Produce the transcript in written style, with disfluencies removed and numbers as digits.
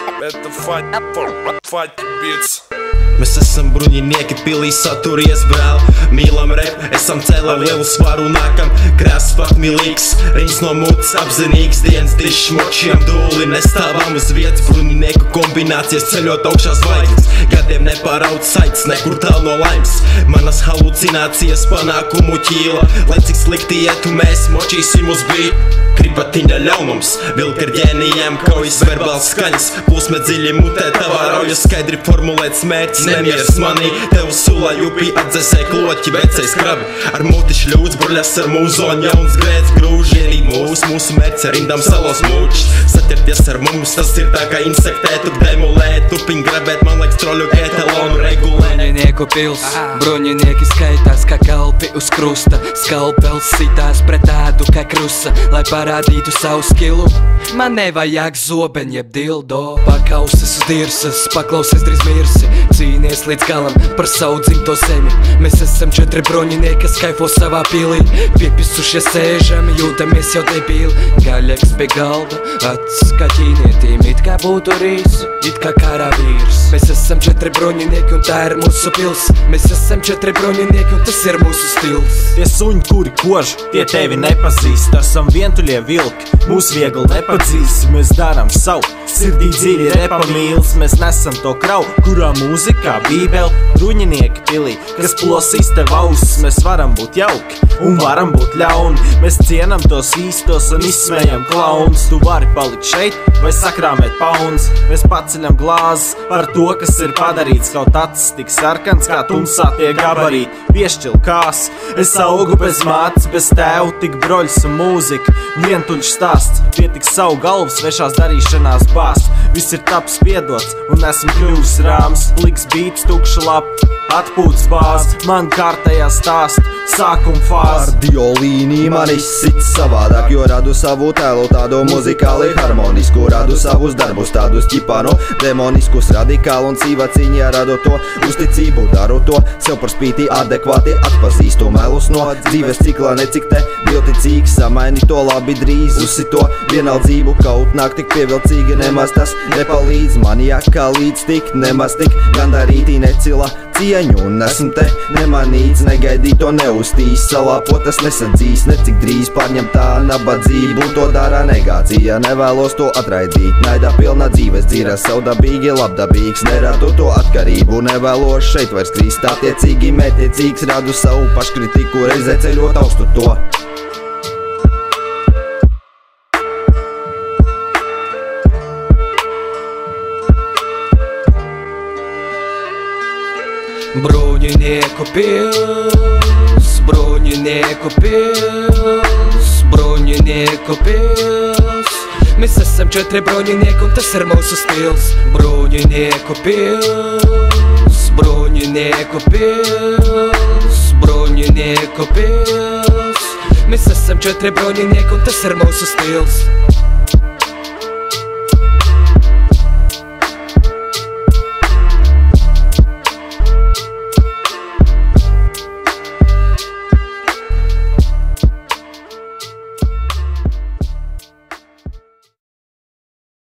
Это Фати Beats. Mēs esam bruņinieki, pilī saturies vēl. Mīlam rep, esam cēlē lielu svaru, nākam krāsas pat milīgs. Riņas no mutes apzinīgs, dienas dišs močiem dūli. Nestāvam uz vietas, bruņinieku kombinācijas ceļot augšā zvaigznes. Gadiem nepāraut saites, nekur tālu no laimes. Manas halucinācijas panākumu ķīla. Lai cik slikti ietu, mēs močīsim uz bītu. Kribatiņa ļaunums, vilka ar ģēnijiem, kaujas verbāls skaņas. Plūsme dziļi mutē, tavā rauja skaidri formulēts mērķis. Nemieris manī, tev sulā jupī atdzesē kloķi, vecais krabi. Ar muti šļūts, burļas ar mūzoņu, jauns grēts grūži. Ienīt mūsu mērķis ar rindām salos mūčs. Saķerties ar mums, tas ir tā kā insektēt, demolēt, turpiņ grabēt, man laiks troļu etalonu regulēt. Bruņinieku pils, bruņinieki skaitās kā kalpi uz krusta. Skalpels sitās pret ādu kā krusa, lai parādītu savu skilu. Man nevajag zobeņi jeb dildo. Pakauses uz dirsas, paklausies drīz mirsi. Cīnies līdz galam par savu dzimto zemi. Mēs esam 4 bruņinieki, kas kaifo savā pilī. Piepisušie sēžam, jūtamies jau debīli. Gaļeks pie galda, acis kā ķīnietīm. It kā būtu rīs, it kā karavīrs. Mēs esam 4 bruņinieki un tā ir mūsu pils. Mēs esam 4 bruņinieki un tas ir mūsu stils. Tie suņi, kuri kož, tie tevi nepazīst. Esam vientuļie vilki, mūs viegli nepadzīst. Mēs darām savu, sirdī dziļi repa mīls. Mēs nesam to kravu, kurā mūzikā bībeli. Bruņinieki pilī, kas plosīs tev ausis. Mēs varam būt jauki un varam būt ļauni. Mēs cienam tos īstos un izsmējam klaunus. Tu vari palikt šeit vai sakrāmēt pauns. Mēs paceļam glāzes par to, kas ir padarīts. Kaut acis tik sarkans, kā tumsā tie gabarīti. Piešķil kās, es augu bez mātes, bez tēvu, tik broļs un mūzika. Vientuļš stāsts, pietiks savu galvu svešās darīšanās bāst. Viss ir taps piedots un esmu kļuvis rāms. Pliks bīts, tukša lapa, atpūtas bāze. Man kārtējā stāsta, sākuma fāze. Kardiolīnī man izsit savādāk, jo radu savu tēlu tādu muzikāli harmonisku. Radu savus darbus tādus ķipānu demoniskus, radikāli un cīva cīņā radu to uzticību. Daru to sev par spīti adekvāti, atpazīstu melus no dzīves ciklā, necik te divticīgs. Samaini to labi drīz, uzsito vienaldzību, kaut nāk tik pievilcīgi, nemaz tas nepalīdz. Man jākā līdz tik, nemaz tik gandarītī necila cieņu. Un esmu te nemanīts, negaidīt to neuztīs. Salāpotas nesadzīs, necik drīz pārņem tā nabadzību. Un to dara negācija, nevēlos to atraidīt. Naidā pilna dzīves dzīra, savdabīgi labdabīgs. Neradu to atkarību, nevēlos šeit vairs krīst. Attiecīgi mētiecīgs, radu savu paškritiku, reizē ceļot augstu to. Bruņinieku pils, bruņinieku pils, bruņinieku pils. Mēs esam 4 bruņinieki un tas ir mūsu stils. Bruņinieku pils, bruņinieku pils, bruņinieku pils. Mēs esam 4 bruņinieki un tas ir mūsu stils.